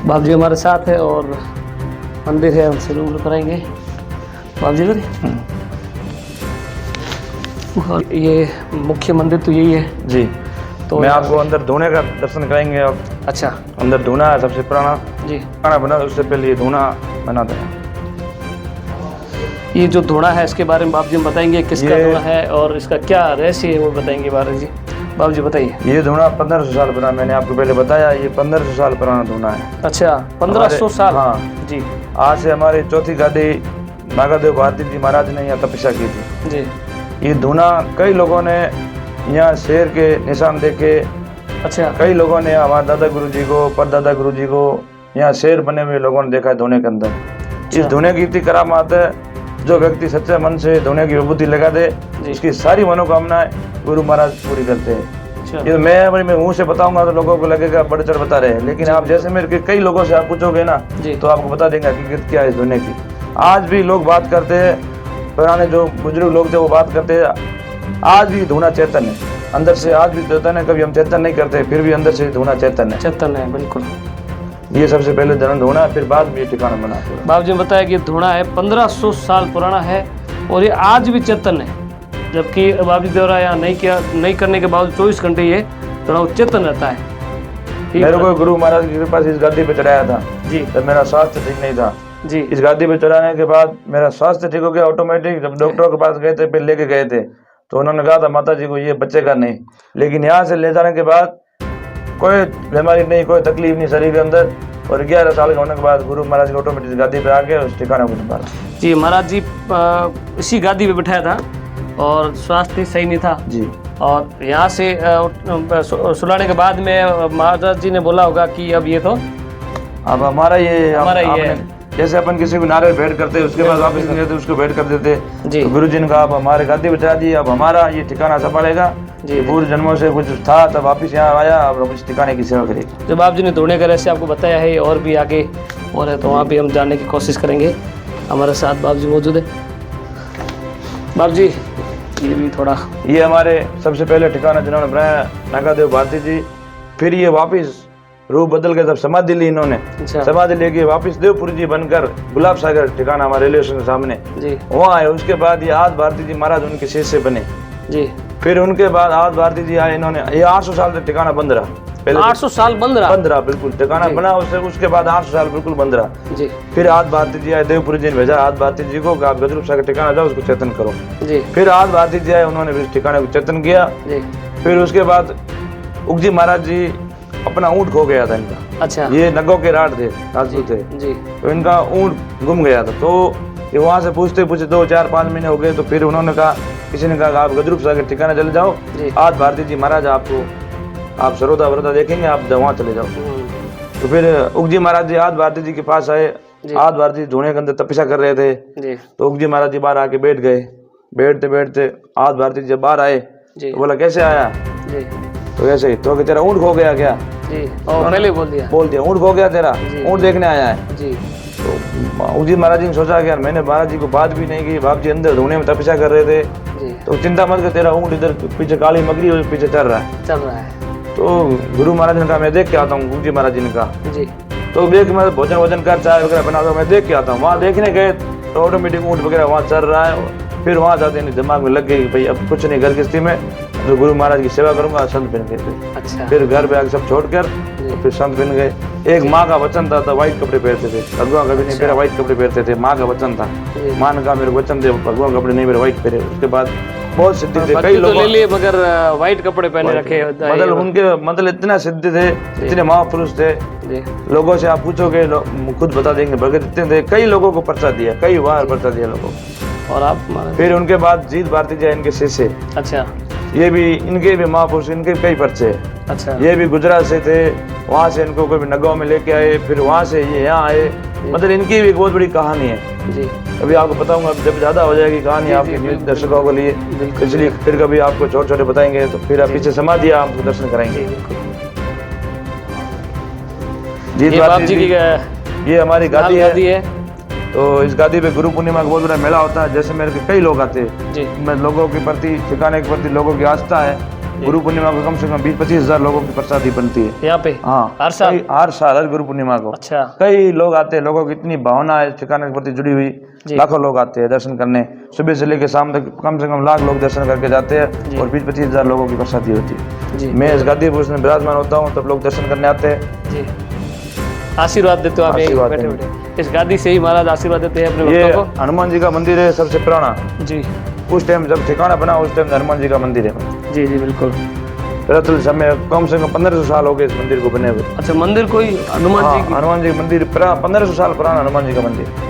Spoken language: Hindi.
बाप जी हमारे साथ है और मंदिर है, हमसे रूबरू कराएंगे। बाप जी और ये मुख्य मंदिर तो यही है जी। तो मैं आपको अंदर धूने का दर्शन कराएंगे। आप अच्छा, अंदर धूना है सबसे पुराना जी, पुराना बना, उससे पहले ये धूना बना था। ये जो धूना है इसके बारे में बाप जी बताएंगे किसका धूना है और इसका क्या रहस्य है वो बताएंगे बाबा जी। बाबू जी बताइए। ये धूना 1500 साल पुराना, मैंने आपको पहले बताया, ये 1500 साल पुराना धूना है। अच्छा, 1500 साल। हाँ जी। आज से हमारी चौथी गादी नागादेव भारती जी महाराज ने यहाँ तपस्या की थी जी। ये धूना कई लोगों ने यहाँ शेर के निशान देखे। अच्छा। कई लोगों ने हमारे दादा गुरु जी को, परदादा गुरु जी को यहाँ शेर बने हुए लोगों ने देखा है धूने के अंदर। इस धूने की इतनी करामात है, जो व्यक्ति सच्चे मन से धूने की विभूति लगा दे उसकी सारी मनोकामनाएं गुरु महाराज पूरी करते हैं। ये मैं अपने मुंह से बताऊंगा तो लोगों को लगेगा बढ़ चढ़ बता रहे हैं, लेकिन आप जैसे मेरे कई लोगों से आप पूछोगे ना तो आपको बता देंगे हकीकत क्या है इस धूने की। आज भी लोग बात करते हैं, पुराने जो बुजुर्ग लोग थे वो बात करते हैं, आज भी धूना चेतन है अंदर से, आज भी चेतन है। कभी हम चेतन नहीं करते फिर भी अंदर से धूना चेतन है। चेतन है बिल्कुल। ये सबसे पहले धरण धूना, फिर बाद में ये ठिकाना बना। बाबू जी ने बताया कि धूना है 1500 साल पुराना है और ये आज भी चेतन है, जबकि बाबू जी द्वारा यहाँ नहीं करने के बावजूद 24 घंटे ये थोड़ा चेतन रहता है। मेरे को गुरु महाराज की कृपा से इस गादी पे चढ़ाया था जी, तब मेरा स्वास्थ्य ठीक नहीं था जी। इस गादी पे चढ़ाने के बाद मेरा स्वास्थ्य ठीक हो गया ऑटोमेटिक। जब डॉक्टरों के पास गए थे, फिर लेके गए थे तो उन्होंने कहा था माता जी को ये बच्चेगा नहीं, लेकिन यहाँ से ले जाने के बाद कोई बीमारी नहीं, कोई तकलीफ नहीं शरीर के अंदर। और 11 साल के होने के बाद गुरु महाराज ऑटोमेटिक गादी पे आ गए, उस ठिकाने को संभाला जी। महाराज जी इसी गादी पे बिठाया था और स्वास्थ्य सही नहीं था जी। और यहाँ से सुलाने के बाद में महाराज जी ने बोला होगा कि अब ये तो अब हमारा ये है। जैसे अपन किसी को नारे भेंट करते उसके बाद वापस नहीं देते, उसको भेंट कर देते जी। तो गुरु जी ने कहा अब हमारे गादी बचा दी, अब हमारा ये ठिकाना संभालेगा जी। पूर्व जन्मों से कुछ था तब वापिस यहाँ आया, अब इस ठिकाने की सेवा करेगा। जब आप जी ने धूने का रहस्य आपको बताया है और भी आगे और है तो वहाँ भी हम जानने की कोशिश करेंगे। हमारे साथ बाबू जी मौजूद है। बाबू जी ये भी थोड़ा, ये हमारे सबसे पहले ठिकाना जिन्होंने बनाया नागादेव भारती जी, फिर ये वापिस रूप बदल के जब समाधि ली इन्होंने, समाधि लेके वापस देवपुरी जी बनकर गुलाब सागर ठिकाना हमारे रेलवे स्टेशन के सामने जी वहाँ आए। उसके बाद ये आज भारती जी महाराज उनके शिष्य बने जी। फिर उनके बाद आज भारती जी आए, इन्होंने ये 800 साल तक ठिकाना बंद रहा। पहले 800 साल बंद रहा बिल्कुल ठिकाना बना, उसके बाद 800 साल बिल्कुल बंद रहा जी। फिर आज भारती जी आए, देवपुरी जी ने भेजा आज भारती जी को आप गजरूप सागर ठिकाना जाओ उसको चेतन करो जी। फिर आज भारती जी आए, उन्होंने भी ठिकाने को चेतन किया जी। फिर उसके बाद उगजी महाराज जी अपना ऊँट खो गया था इनका। अच्छा। ये नगों के राट थे, राजपूत थे जी। तो इनका ऊँट गुम गया था, तो ये वहाँ से पूछते 2, 4, 5 महीने हो गए। तो फिर उन्होंने कहा, किसी ने कहा आप गजरूप सागर ठिकाना चले जाओ, आज भारती जी महाराज आपको आप सरोदा वरोदा देखेंगे, आप वहाँ चले जाओ। तो फिर उगजी महाराज जी आज भारती जी के पास आए। आज भारती जी धूने के अंदर तपस्या कर रहे थे जी। तो उगजी महाराज जी बाहर आके बैठ गए। बैठते बैठते आज भारती जी जब बाहर आए तो बोला कैसे आया जी? तो ऐसे ही तो तेरा ऊँट खो गया क्या जी? और पहले बोल दिया ऊँट खो गया तेरा, ऊँट देखने आया है जी। तो उगजी महाराज जी ने सोचा कि यार मैंने महाराज जी को बात भी नहीं की, बाप जी अंदर धूने में तपस्या कर रहे थे जी। तो चिंता मत कर, तेरा ऊँट इधर पीछे काली मगरी पीछे चल रहा है। तो गुरु महाराज ने कहा मैं देख के आता हूँ। उगजी महाराज जी ने कहा जी। तो देख मैं भोजन वोजन कर चाय वगैरह बना दो, मैं देख के आता हूँ। वहाँ देखने गए तो ऑटोमेटिक ऊँट वगैरह वहाँ चल रहा है। फिर वहाँ जाते दिमाग में लग गई भाई अब कुछ नहीं, घर की स्थिति में तो गुरु महाराज की सेवा करूंगा, संत बन गए। अच्छा। फिर घर पे आके सब छोड़कर तो फिर संत बन गए। एक माँ का वचन था तो व्हाइट कपड़े पहनते थे, भगवान कभी नहीं पहना, व्हाइट कपड़े पहनते थे। माँ का वचन था, माँ ने कहा मेरे वचन दे, भगवान कपड़े नहीं मेरे व्हाइट पहने। उसके बाद बहुत सिद्धि थे, कई लोग मगर व्हाइट कपड़े पहने रखे, मतलब उनके मतलब इतना सिद्ध थे, इतने महापुरुष थे। लोगों से आप पूछोगे खुद बता देंगे, भगत इतने थे। कई लोगों को पर्चा दिया, कई बार पर्चा दिया लोगों को। और आप फिर उनके बाद जीत भारती जी इनके शिष्य। अच्छा। ये भी इनके भी महापुरुष, इनके कई पर्चे। अच्छा। ये भी गुजरात से थे, वहाँ से इनको कोई नगांव में लेके आए, फिर वहाँ से ये यहाँ आए। मतलब इनकी भी एक बहुत बड़ी कहानी है जी। अभी आपको बताऊंगा जब ज्यादा हो जाएगी कहानी आपके दर्शकों के लिए, इसलिए फिर कभी आपको छोटे छोटे बताएंगे। तो फिर आप पीछे समाधि आपको दर्शन कराएंगे। जीत भारती जी ये हमारी गादी है। तो इस गादी पे गुरु पूर्णिमा का बहुत बड़ा मेला होता है। जैसे मेरे कई लोग आते हैं जी, मैं लोगों के प्रति ठिकाने के प्रति लोगों की आस्था है गुरु पूर्णिमा को कम से कम 20-25 हजार लोगों की प्रसादी बनती है यहाँ पे हाँ हर साल? हर साल हर गुरु पूर्णिमा को। अच्छा। कई लोग आते हैं, लोगों की इतनी भावना है ठिकाने के प्रति जुड़ी हुई, लाखों लोग आते हैं दर्शन करने। सुबह से लेकर शाम तक कम से कम लाख लोग दर्शन करके जाते हैं और 20-25 हजार लोगों की प्रसादी होती है। मैं इस गादीपुर में विराजमान होता हूँ, तब लोग दर्शन करने आते हैं जी। आशीर्वाद देते हो आप यहीं बैठे बैठे, इस गादी से ही महाराज आशीर्वाद देते हैं अपने ये भक्तों को। हनुमान जी का मंदिर है सबसे पुराना। जी उस टाइम जब ठिकाना बना उस टाइम हनुमान जी का मंदिर है। जी जी बिल्कुल। रतुल समय कम से कम 1500 साल हो गए इस मंदिर को बने हुए। अच्छा, मंदिर कोई हनुमान जी की? हनुमान जी का मंदिर 1500 साल पुराना हनुमान जी का मंदिर।